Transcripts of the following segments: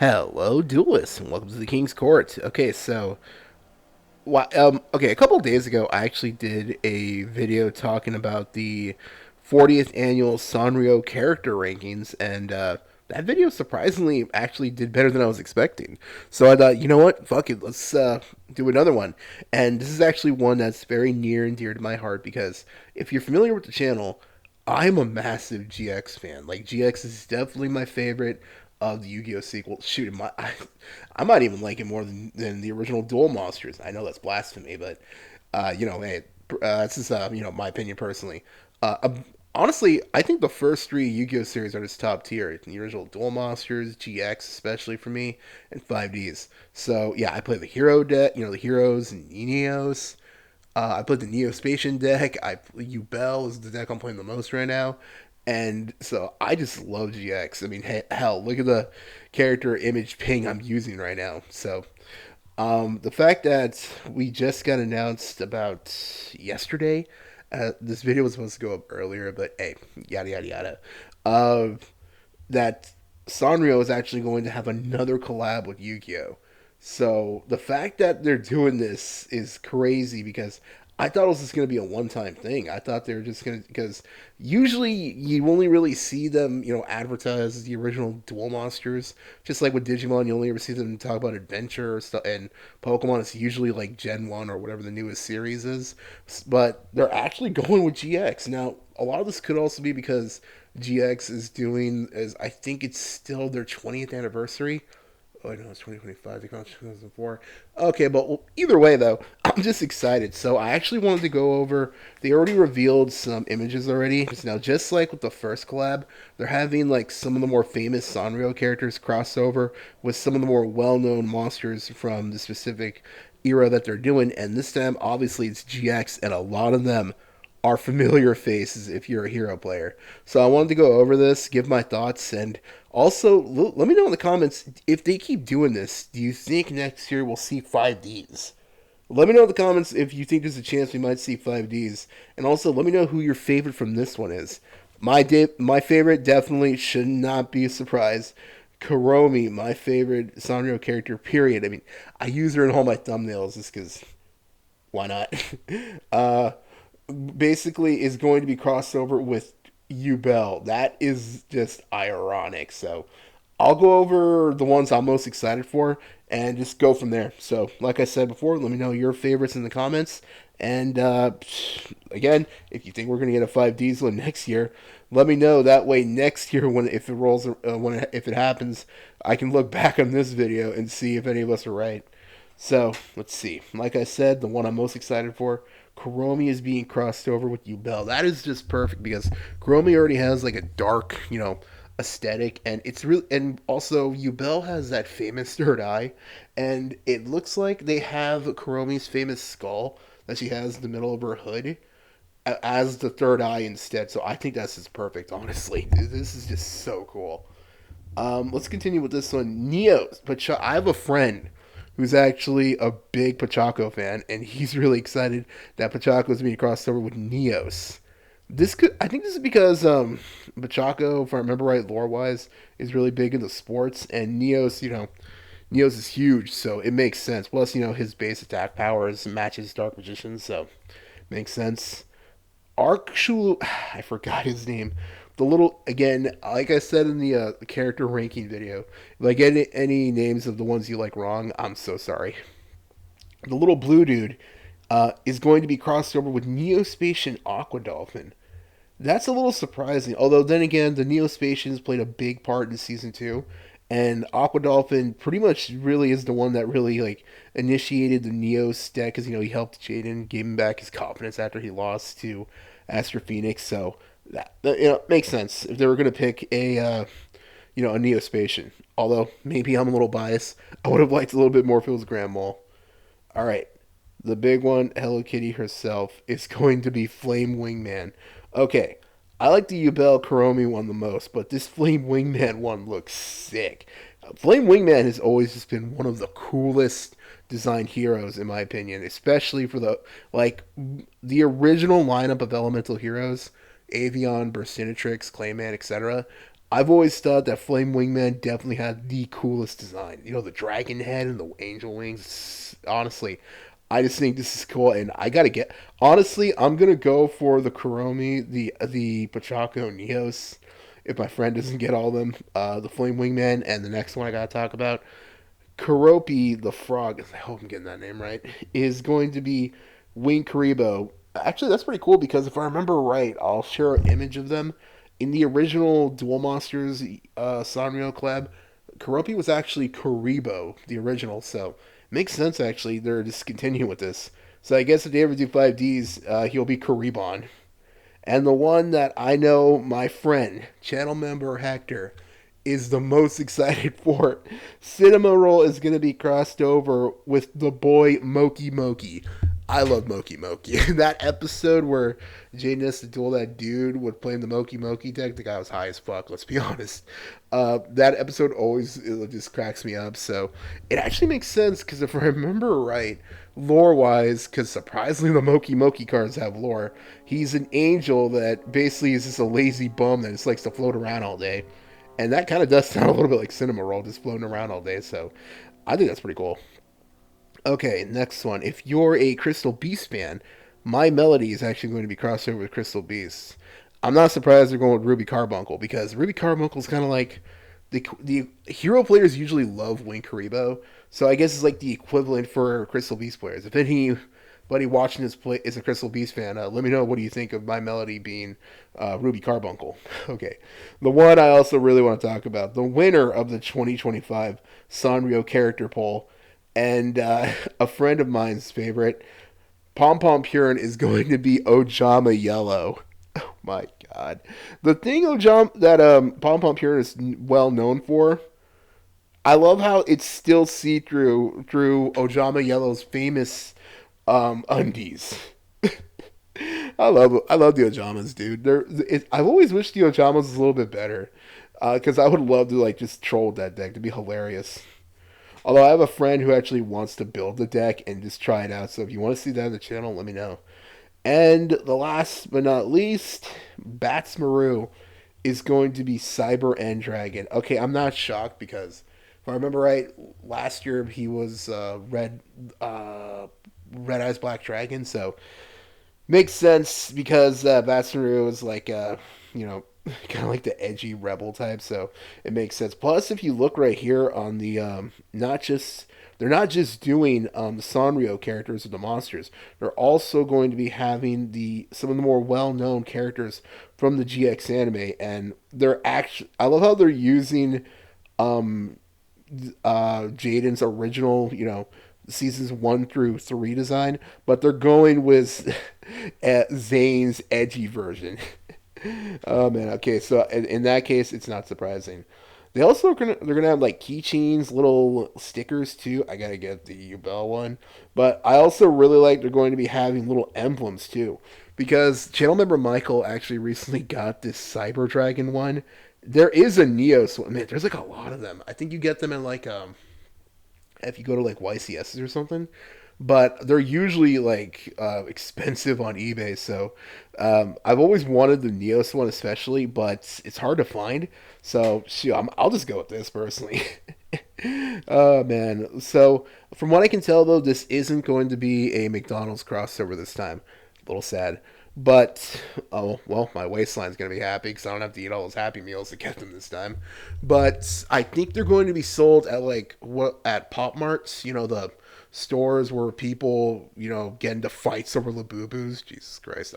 Hello, duelists, and welcome to the King's Court. Okay, so, a couple of days ago, I actually did a video talking about the 40th annual Sanrio character rankings, and that video surprisingly actually did better than I was expecting. So I thought, you know what, fuck it, let's do another one. And this is actually one that's very near and dear to my heart because if you're familiar with the channel, I'm a massive GX fan. Like GX is definitely my favorite of the Yu-Gi-Oh sequel. Shoot, I might even like it more than the original Duel Monsters. I know that's blasphemy, but hey, this is my opinion personally. Honestly, I think the first three Yu-Gi-Oh series are just top tier. The original Duel Monsters, GX especially for me, and 5Ds. So yeah, I play the hero deck, the heroes and Neos. I played the Neospatian deck. Yubel is the deck I'm playing the most right now, and so I just love GX. I mean, hell, look at the character image ping I'm using right now. So the fact that we just got announced about yesterday, this video was supposed to go up earlier, but hey, yada yada yada. Uh, that Sanrio is actually going to have another collab with Yugioh. So the fact that they're doing this is crazy because I thought it was just going to be a one-time thing. I thought they were just going to because usually you only really see them, advertise as the original Duel Monsters. Just like with Digimon, you only ever see them talk about adventure or stuff, and Pokemon is usually like Gen One or whatever the newest series is. But they're actually going with GX now. A lot of this could also be because GX is doing is I think it's still their 20th anniversary. Oh no, it's 2025. They launched 2004. Okay, but either way though, I'm just excited. So I actually wanted to go over. They already revealed some images already. Now, just like with the first collab, they're having like some of the more famous Sanrio characters crossover with some of the more well-known monsters from the specific era that they're doing. And this time, obviously, it's GX, and a lot of them are familiar faces if you're a hero player. So I wanted to go over this, give my thoughts, and also let me know in the comments if they keep doing this. Do you think next year we'll see 5Ds? Let me know in the comments if you think there's a chance we might see 5Ds, and also let me know who your favorite from this one is. My favorite definitely should not be a surprise. Kuromi, my favorite Sanrio character. Period. I mean, I use her in all my thumbnails just because why not? uh, Basically is going to be crossed over with Ubel. That is just ironic. So I'll go over the ones I'm most excited for and just go from there. So, like I said before, let me know your favorites in the comments. And again, if you think we're going to get a 5 Diesel next year, let me know. That way, next year, when if it rolls, if it happens, I can look back on this video and see if any of us are right. So let's see. Like I said, the one I'm most excited for, Kuromi is being crossed over with Yubel. That is just perfect because Kuromi already has like a dark, aesthetic, and it's really, and also Yubel has that famous third eye, and it looks like they have Kuromi's famous skull that she has in the middle of her hood as the third eye instead. So I think that's just perfect. Honestly, this is just so cool. Let's continue with this one. Neo, I have a friend who's actually a big Pachaco fan, and he's really excited that Pachaco is being crossed over with Neos. I think this is because Pachaco, if I remember right, lore wise, is really big into sports, and Neos, Neos is huge, so it makes sense. Plus, his base attack powers matches Dark Magician, so makes sense. Arcshul, I forgot his name. The little again, like I said in the character ranking video, if I get any names of the ones you like wrong, I'm so sorry. The little blue dude is going to be crossed over with Neospatian Aqua Dolphin. That's a little surprising. Although then again, the Neospatians played a big part in season two, and Aqua Dolphin pretty much really is the one that really like initiated the Neos deck because he helped Jaden, gave him back his confidence after he lost to Astro Phoenix. So that makes sense if they were going to pick a Neospatian. Although maybe I'm a little biased, I would have liked a little bit more if it was Grand Mall. All right, the big one, Hello Kitty herself, is going to be Flame Wingman. Okay, I like the Yubel Kuromi one the most, but this Flame Wingman one looks sick. Flame Wingman has always just been one of the coolest designed heroes in my opinion, especially for the original lineup of elemental heroes, Avion, Burstinatrix, Clayman, etc. I've always thought that Flame Wingman definitely had the coolest design. You know, the dragon head and the angel wings. Honestly, I just think this is cool, and I gotta get. Honestly, I'm gonna go for the Kuromi, the Pachaco Neos. If my friend doesn't get all of them, the Flame Wingman, and the next one I gotta talk about, Kuropi the frog. I hope I'm getting that name right. Is going to be Wing Karibo. Actually, that's pretty cool because if I remember right, I'll share an image of them in the original Duel Monsters Sanrio collab. Kuropi was actually Karibo, the original. So makes sense actually. They're just continuing with this. So I guess if they ever do 5Ds, he'll be Karibon. And the one that I know my friend, channel member Hector, is the most excited for. Cinema Roll is going to be crossed over with the boy Moki Moki. I love Moki Moki. That episode where Jaden has to duel that dude with playing the Moki Moki deck, the guy was high as fuck, let's be honest. That episode always it just cracks me up. So it actually makes sense because if I remember right, lore wise, because surprisingly the Moki Moki cards have lore, he's an angel that basically is just a lazy bum that just likes to float around all day. And that kind of does sound a little bit like Cinema Roll, just floating around all day. So I think that's pretty cool. Okay, next one. If you're a Crystal Beast fan, My Melody is actually going to be crossed over with Crystal Beast. I'm not surprised they're going with Ruby Carbuncle because Ruby Carbuncle is kind of like the hero players usually love Wing Karibo, so I guess it's like the equivalent for Crystal Beast players. If anybody watching this play is a Crystal Beast fan, let me know what do you think of My Melody being Ruby Carbuncle. Okay, the one I also really want to talk about, the winner of the 2025 Sanrio character poll, and a friend of mine's favorite, Pom Pom Purin, is going to be Ojama Yellow. Oh my god. The thing that Pom Pom Purin is well known for, I love how it's still see through Ojama Yellow's famous undies. I love the Ojamas, dude. I've always wished the Ojamas was a little bit better, because I would love to like just troll that deck to be hilarious. Although I have a friend who actually wants to build the deck and just try it out. So if you want to see that on the channel, let me know. And the last but not least, Bats Maru is going to be Cyber End Dragon. Okay, I'm not shocked because if I remember right, last year he was Red Eyes Black Dragon. So makes sense because Bats Maru is like you know kind of like the edgy rebel type, so it makes sense. Plus, if you look right here on the not just they're not just doing the Sanrio characters of the monsters, they're also going to be having the some of the more well known characters from the GX anime, and they're actually I love how they're using um Jaden's original, seasons 1 through 3 design, but they're going with Zane's edgy version. Oh man, okay, so in that case, it's not surprising. They're gonna have like keychains, little stickers too. I gotta get the Ubel one, but I also really like they're going to be having little emblems too, because channel member Michael actually recently got this Cyber Dragon one. There is a Neos one. Man, there's like a lot of them. I think you get them in like if you go to like YCS or something, but they're usually like expensive on eBay. So I've always wanted the Neos one, especially, but it's hard to find. So shoot, I'll just go with this personally. Oh man. So from what I can tell, though, this isn't going to be a McDonald's crossover this time. A little sad. But oh well, my waistline's gonna be happy because I don't have to eat all those Happy Meals to get them this time. But I think they're going to be sold at like what at Pop Marts, the stores where people, get into fights over Labubus. Jesus Christ,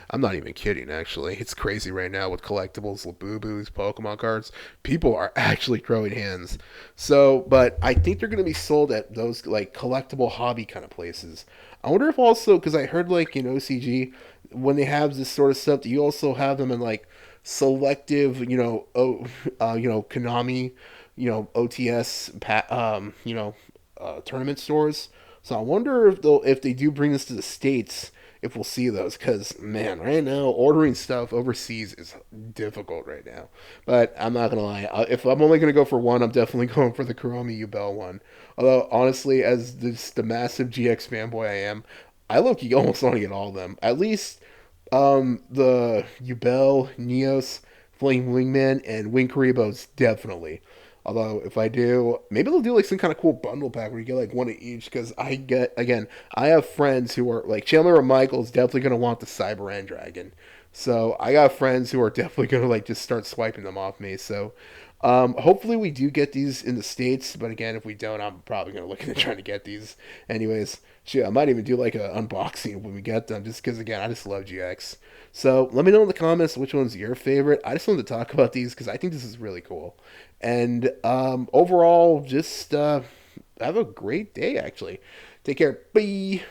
I'm not even kidding. Actually, it's crazy right now with collectibles, Labubus, Pokemon cards. People are actually throwing hands. So, but I think they're going to be sold at those like collectible hobby kind of places. I wonder if also because I heard like in OCG when they have this sort of stuff, you also have them in like selective, Konami, OTS, tournament stores. So I wonder if they do bring this to the states, if we'll see those. Because man, right now ordering stuff overseas is difficult right now. But I'm not gonna lie, if I'm only gonna go for one, I'm definitely going for the Kuromi Ubel one. Although honestly, as the massive GX fanboy I am, I low-key almost want to get all of them. At least the Ubel, Neos, Flame Wingman, and Wing Karibos definitely. Although if I do, maybe they'll do like some kind of cool bundle pack where you get like one of each. Because I get again, I have friends who are like Chandler or Michael's definitely gonna want the Cyber End Dragon. So I got friends who are definitely gonna like just start swiping them off me. So hopefully we do get these in the states. But again, if we don't, I'm probably gonna look into trying to get these. Anyways, shoot, I might even do like an unboxing when we get them, just because again, I just love GX. So let me know in the comments which one's your favorite. I just wanted to talk about these because I think this is really cool. And overall, just have a great day, actually. Take care. Bye.